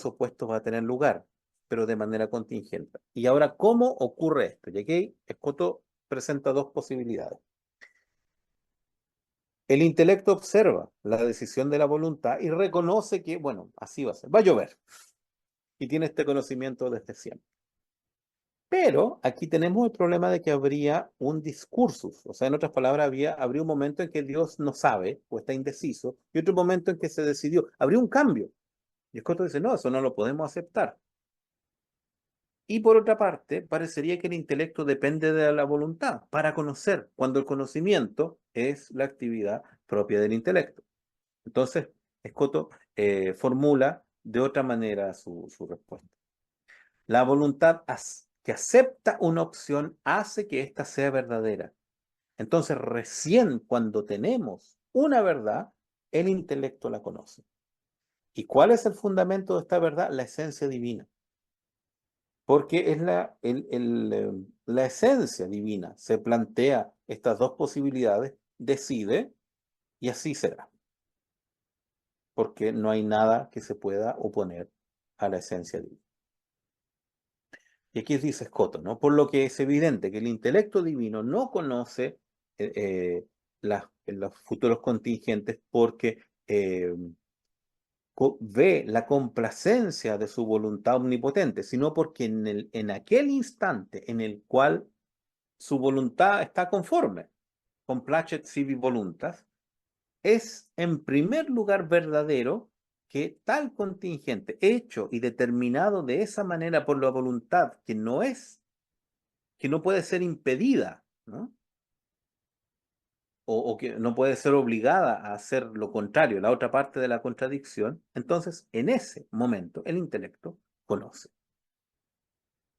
opuestos va a tener lugar, pero de manera contingente. Y ahora, ¿cómo ocurre esto? Y aquí Escoto presenta dos posibilidades. El intelecto observa la decisión de la voluntad y reconoce que, bueno, así va a ser, va a llover. Y tiene este conocimiento desde siempre. Pero aquí tenemos el problema de que habría un discursus, o sea, en otras palabras, habría un momento en que Dios no sabe o está indeciso y otro momento en que se decidió. Habría un cambio. Y Escoto dice, no, eso no lo podemos aceptar. Y por otra parte, parecería que el intelecto depende de la voluntad para conocer, cuando el conocimiento es la actividad propia del intelecto. Entonces, Escoto formula de otra manera su respuesta. La voluntad que acepta una opción hace que ésta sea verdadera. Entonces, recién cuando tenemos una verdad, el intelecto la conoce. ¿Y cuál es el fundamento de esta verdad? La esencia divina. Porque es la esencia divina. Se plantea estas dos posibilidades, decide y así será. Porque no hay nada que se pueda oponer a la esencia divina. Y aquí dice Escoto, ¿no? Por lo que es evidente que el intelecto divino no conoce los futuros contingentes porque ve la complacencia de su voluntad omnipotente, sino porque en aquel instante en el cual su voluntad está conforme, complacet sibi voluntas, es en primer lugar verdadero que tal contingente hecho y determinado de esa manera por la voluntad que no puede ser impedida, ¿no? O que no puede ser obligada a hacer lo contrario, la otra parte de la contradicción, entonces en ese momento el intelecto conoce.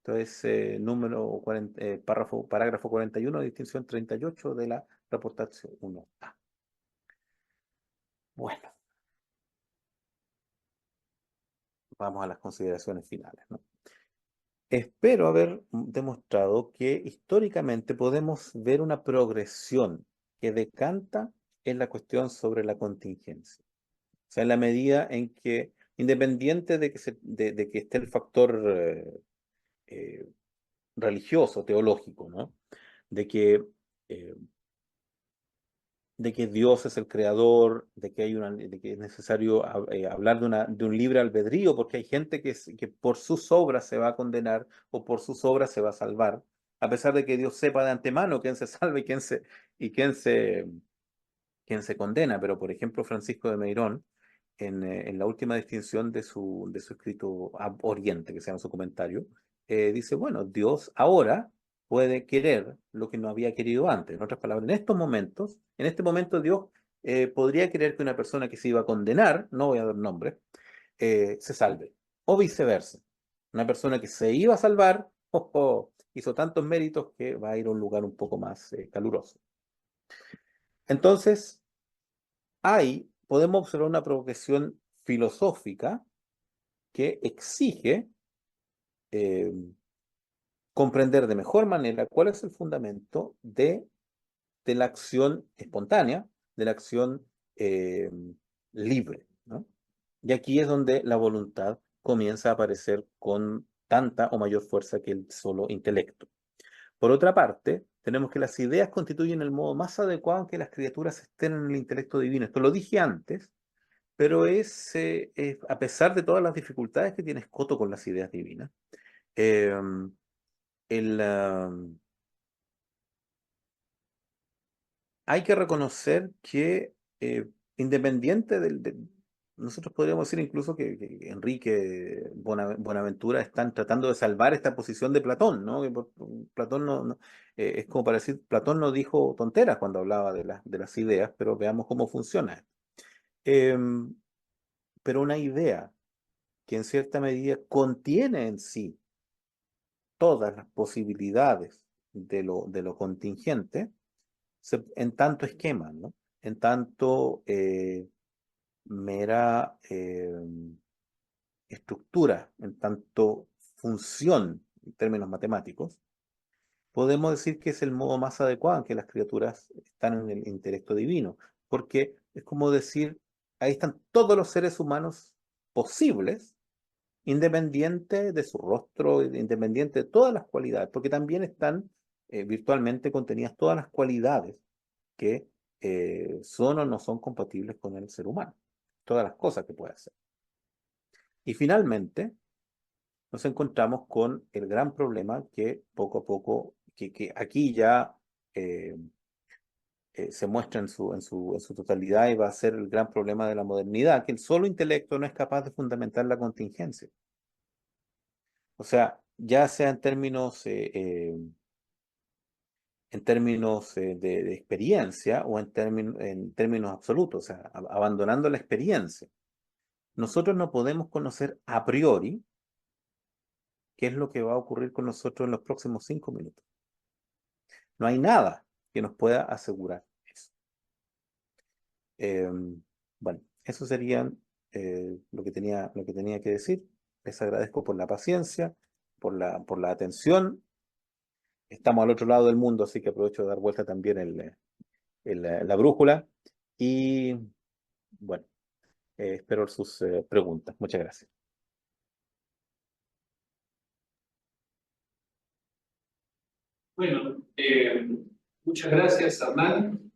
Entonces, parágrafo 41, distinción 38 de la reportación 1A. Bueno, vamos a las consideraciones finales, ¿no? Espero haber demostrado que históricamente podemos ver una progresión que decanta en la cuestión sobre la contingencia. O sea, en la medida en que, independiente de que esté el factor eh, religioso, teológico, ¿no? De que, eh, de que Dios es el creador, de que es necesario hablar de un libre albedrío, porque hay gente que por sus obras se va a condenar o por sus obras se va a salvar, a pesar de que Dios sepa de antemano quién se salva y quién se condena. Pero, por ejemplo, Francisco de Meirón, en la última distinción de su escrito Oriente, que se llama su comentario, dice, bueno, Dios ahora puede querer lo que no había querido antes. En otras palabras, en este momento Dios podría querer que una persona que se iba a condenar, no voy a dar nombre, se salve. O viceversa. Una persona que se iba a salvar, hizo tantos méritos que va a ir a un lugar un poco más caluroso. Entonces, podemos observar una progresión filosófica que exige eh, comprender de mejor manera cuál es el fundamento de la acción espontánea, de la acción eh, libre, ¿no? Y aquí es donde la voluntad comienza a aparecer con tanta o mayor fuerza que el solo intelecto. Por otra parte, tenemos que las ideas constituyen el modo más adecuado en que las criaturas estén en el intelecto divino. Esto lo dije antes, pero a pesar de todas las dificultades que tiene Escoto con las ideas divinas, eh, el, ah, hay que reconocer que independiente nosotros podríamos decir incluso que Enrique Bonaventura están tratando de salvar esta posición de Platón, ¿no? Platón es como para decir, Platón no dijo tonteras cuando hablaba de las ideas, pero veamos cómo funciona. Em, pero una idea que en cierta medida contiene en sí todas las posibilidades de lo contingente, en tanto esquema, ¿no? En tanto mera estructura, en tanto función, en términos matemáticos, podemos decir que es el modo más adecuado en que las criaturas están en el intelecto divino, porque es como decir, ahí están todos los seres humanos posibles, independiente de su rostro, independiente de todas las cualidades, porque también están virtualmente contenidas todas las cualidades que son o no son compatibles con el ser humano, todas las cosas que puede hacer. Y finalmente nos encontramos con el gran problema que poco a poco, que aquí ya eh, se muestra en su totalidad y va a ser el gran problema de la modernidad, que el solo intelecto no es capaz de fundamentar la contingencia. O sea, ya sea en términos de experiencia o en términos absolutos, o sea, abandonando la experiencia. Nosotros no podemos conocer a priori qué es lo que va a ocurrir con nosotros en los próximos 5 minutos. No hay nada que nos pueda asegurar eso. Eh, bueno, eso sería lo que tenía que decir. Les agradezco por la paciencia, por la atención. Estamos al otro lado del mundo, así que aprovecho de dar vuelta también la brújula. Y bueno, espero sus preguntas. Muchas gracias. Bueno, muchas gracias, Hernán,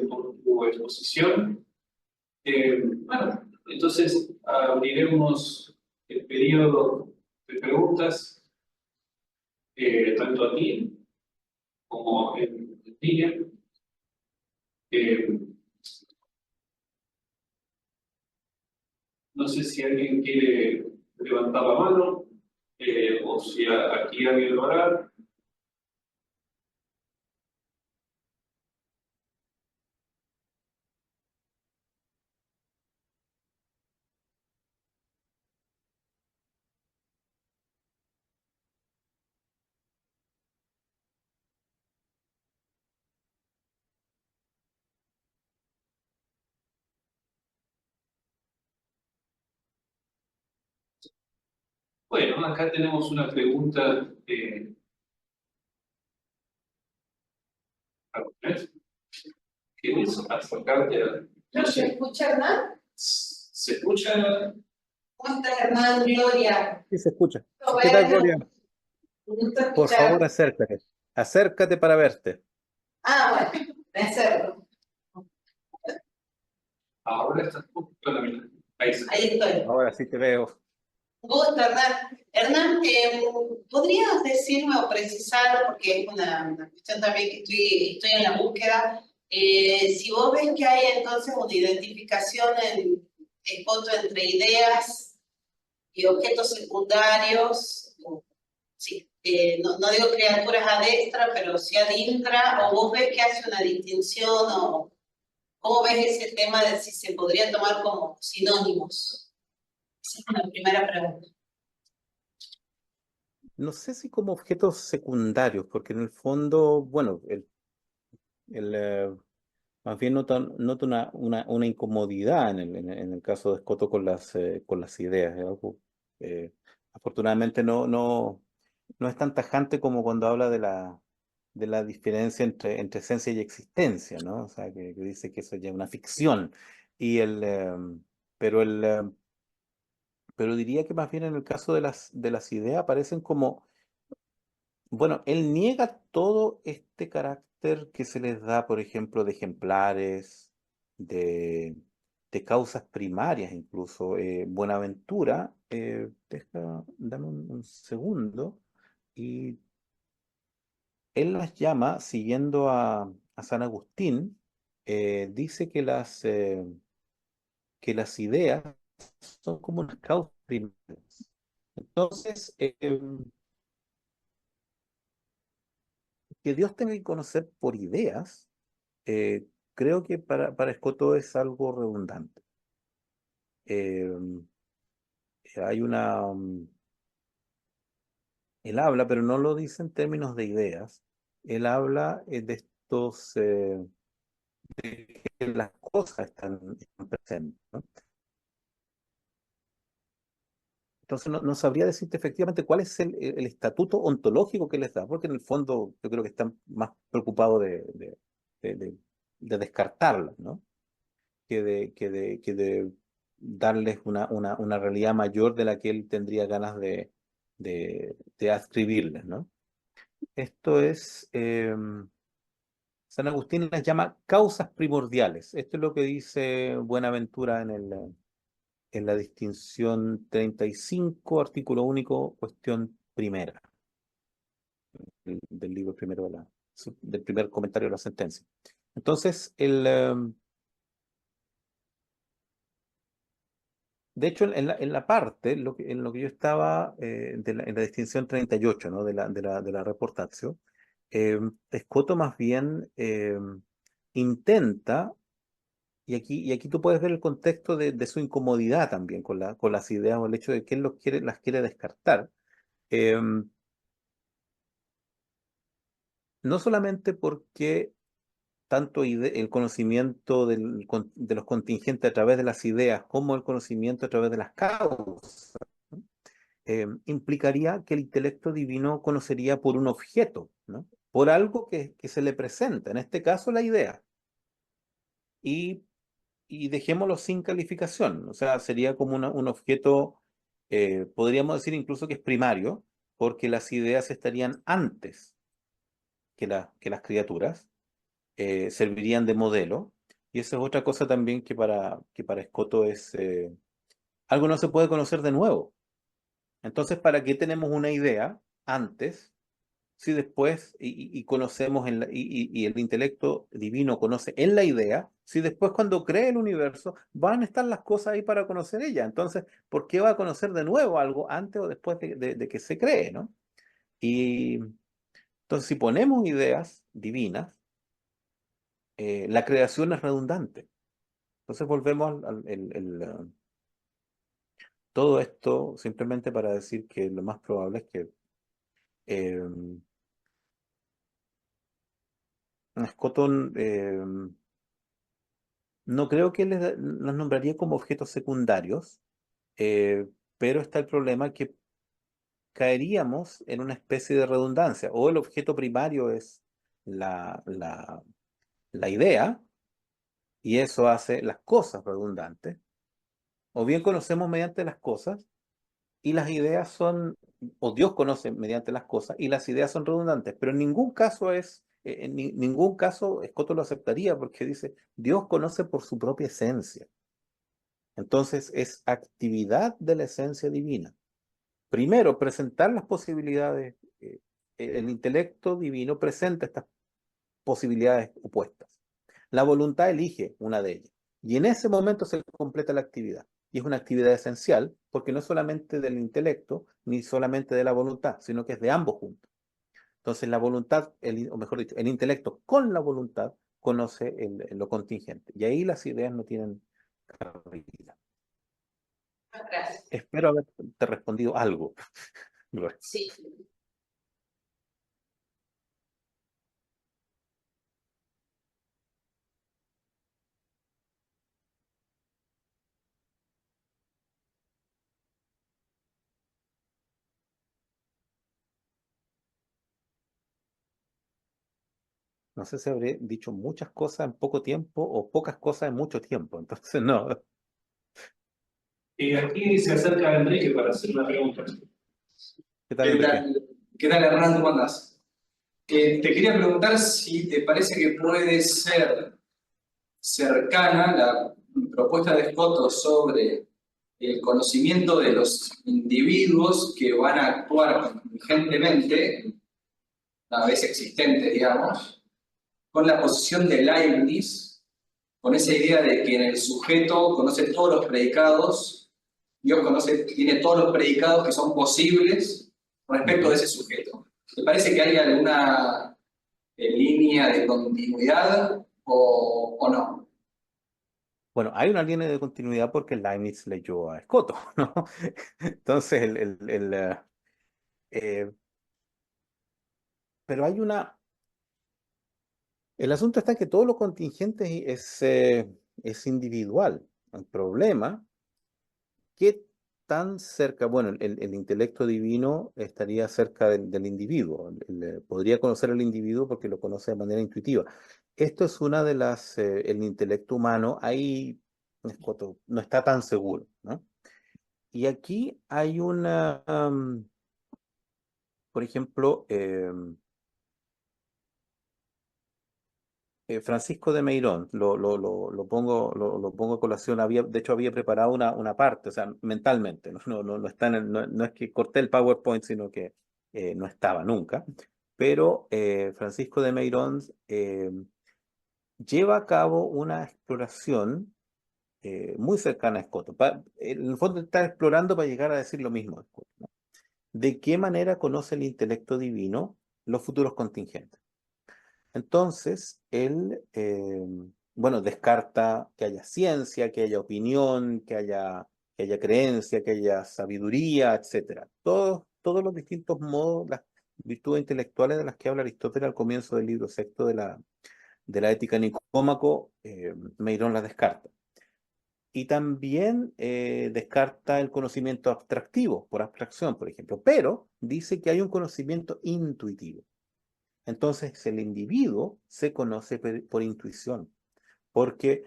por tu exposición. Bueno, entonces abriremos el periodo de preguntas, tanto a ti como en línea. Eh, no sé si alguien quiere levantar la mano o si aquí alguien lo hará. Bueno, acá tenemos una pregunta. A ver, ¿quieres acercarte a...? ¿No se escucha, Hernán? ¿Se escucha? ¿Cómo estás, Hernán? Gloria. Sí, se escucha. Todo ¿Qué tal, bueno. Gloria? Un gusto Por favor, escuchar. acércate. Acércate para verte. Bueno, me acerco. Ahora estás un poquito la mitad. Ahí está. Ahí estoy. Ahora sí te veo. Un gusto, Hernán. Hernán, ¿podrías decirme o precisar, porque es una cuestión también que estoy en la búsqueda, si vos ves que hay entonces una identificación en foto entre ideas y objetos secundarios, sí, no digo criaturas ad extra, pero sí ad intra, o vos ves que hace una distinción, o cómo ves ese tema de si se podría tomar como sinónimos. Esa es una primera pregunta. No sé si como objetos secundarios, porque en el fondo, bueno, el, más bien noto una incomodidad en el caso de Escoto con las ideas. Es algo, eh, afortunadamente no es tan tajante como cuando habla de la diferencia entre esencia y existencia, ¿no? O sea, que dice que eso ya es una ficción. Y pero pero diría que más bien en el caso de las ideas aparecen como, bueno, él niega todo este carácter que se les da, por ejemplo, de ejemplares, de, de causas primarias incluso. Buenaventura, dame un segundo, y él las llama, siguiendo a San Agustín, dice que las ideas son como unas causas primarias. Entonces, que Dios tenga que conocer por ideas, eh, creo que para Escoto es algo redundante. Eh, hay él habla, pero no lo dice en términos de ideas, él habla de estos, que las cosas están presentes, ¿no? Entonces no sabría decirte efectivamente cuál es el estatuto ontológico que les da, porque en el fondo yo creo que están más preocupados de, de- de descartarlas, ¿no? Que de darles una realidad mayor de la que él tendría ganas de adscribirles, ¿no? Esto es, San Agustín las llama causas primordiales. Esto es lo que dice Buenaventura en la distinción 35, artículo único, cuestión primera, del libro primero del primer comentario de la sentencia. Entonces, de hecho, en la parte, en lo que yo estaba, en la distinción 38, ¿no? De la reportatio, Escoto más bien intenta, y aquí tú puedes ver el contexto de su incomodidad también con las ideas o el hecho de que él las quiere descartar. eh, no solamente porque tanto el conocimiento de los contingentes a través de las ideas como el conocimiento a través de las causas, ¿no? Implicaría que el intelecto divino conocería por un objeto, ¿no? Por algo que se le presenta, en este caso la idea, y, y dejémoslo sin calificación, o sea, sería como un objeto, podríamos decir incluso que es primario, porque las ideas estarían antes que las criaturas, servirían de modelo. Y esa es otra cosa también que para Escoto es, algo no se puede conocer de nuevo. Entonces, ¿para qué tenemos una idea antes si después, y conocemos y el intelecto divino conoce en la idea, si después cuando cree el universo van a estar las cosas ahí para conocer ella? Entonces, ¿por qué va a conocer de nuevo algo antes o después de que se cree, ¿no? Y entonces, si ponemos ideas divinas, la creación es redundante. Entonces volvemos todo esto simplemente para decir que lo más probable es que eh, Scotton, no creo que los nombraría como objetos secundarios, pero está el problema que caeríamos en una especie de redundancia. O el objeto primario es la, la, la idea, y eso hace las cosas redundantes. O bien conocemos mediante las cosas, y las ideas son, o Dios conoce mediante las cosas, y las ideas son redundantes. Pero en ningún caso ningún caso Escoto lo aceptaría, porque dice, Dios conoce por su propia esencia. Entonces es actividad de la esencia divina. Primero, presentar las posibilidades. El intelecto divino presenta estas posibilidades opuestas. La voluntad elige una de ellas. Y en ese momento se completa la actividad. Y es una actividad esencial porque no es solamente del intelecto ni solamente de la voluntad, sino que es de ambos juntos. Entonces la voluntad, o mejor dicho, el intelecto con la voluntad conoce lo contingente. Y ahí las ideas no tienen cabida. Gracias. Espero haberte respondido algo. Gloria. Sí. No sé si habré dicho muchas cosas en poco tiempo o pocas cosas en mucho tiempo. Entonces, no. Y aquí se acerca Enrique para hacer una pregunta. ¿Qué tal, ¿Qué Enrique? tal? ¿Qué tal, Hernán? ¿Cómo andás? Te quería preguntar si te parece que puede ser cercana la propuesta de Escoto sobre el conocimiento de los individuos que van a actuar contingentemente, una vez existentes, digamos, con la posición de Leibniz, con esa idea de que en el sujeto conoce todos los predicados, Dios tiene todos los predicados que son posibles respecto de ese sujeto. ¿Te parece que hay alguna línea de continuidad o no? Bueno, hay una línea de continuidad porque Leibniz leyó a Escoto, ¿no? Entonces, eh, pero hay una... El asunto está que todo lo contingente es individual. El problema, ¿qué tan cerca? Bueno, el intelecto divino estaría cerca del individuo. Podría conocer al individuo porque lo conoce de manera intuitiva. Esto es una de las... el intelecto humano, ahí Escoto no está tan seguro, ¿no? Y aquí hay una, por ejemplo, Francisco de Meirón, lo pongo a colación, de hecho había preparado una parte, o sea, mentalmente, no está no es que corté el PowerPoint, sino que no estaba nunca, pero Francisco de Meirón lleva a cabo una exploración muy cercana a Escoto. En el fondo está explorando para llegar a decir lo mismo, ¿no? ¿De qué manera conoce el intelecto divino los futuros contingentes? Entonces, él, bueno, descarta que haya ciencia, que haya opinión, que haya creencia, que haya sabiduría, etcétera. Todos los distintos modos, las virtudes intelectuales de las que habla Aristóteles al comienzo del libro sexto de la Ética Nicómaco, Meirón las descarta. Y también descarta el conocimiento abstractivo, por abstracción, por ejemplo, pero dice que hay un conocimiento intuitivo. Entonces, el individuo se conoce por intuición, porque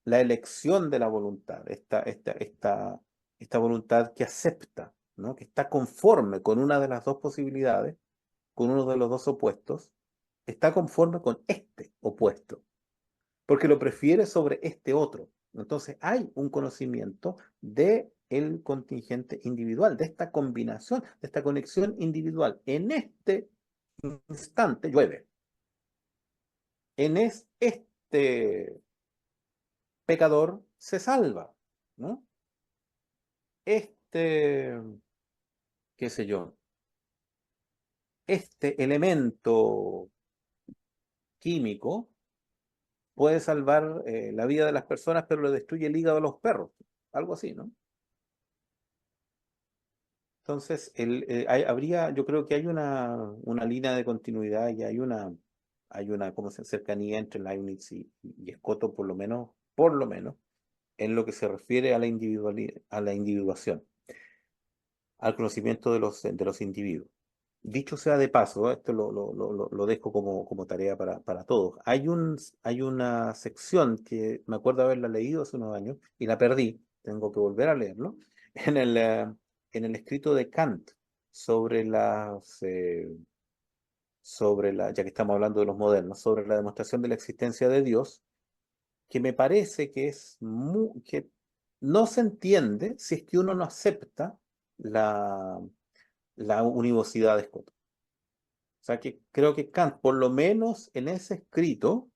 la elección de la voluntad, esta voluntad que acepta, ¿no? Que está conforme con una de las dos posibilidades, con uno de los dos opuestos, está conforme con este opuesto, porque lo prefiere sobre este otro. Entonces hay un conocimiento de el contingente individual, de esta combinación, de esta conexión individual. En este instante llueve. Este pecador se salva, ¿no? Este, qué sé yo, este elemento químico puede salvar la vida de las personas, pero le destruye el hígado a los perros. Algo así, ¿no? Entonces, yo creo que hay una línea de continuidad y hay una como cercanía entre Leibniz y Escoto, por lo menos, en lo que se refiere a la individuación. al conocimiento de los individuos. Dicho sea de paso, esto lo dejo como tarea para todos. Hay una sección que me acuerdo haberla leído hace unos años y la perdí, tengo que volver a leerlo, en el escrito de Kant sobre ya que estamos hablando de los modernos, sobre la demostración de la existencia de Dios, que me parece que no se entiende si es que uno no acepta la univocidad de Scott. O sea que creo que Kant, por lo menos en ese escrito,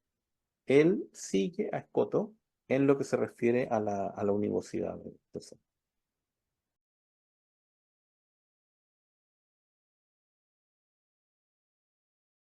él sigue a Escoto en lo que se refiere a la univocidad del ser.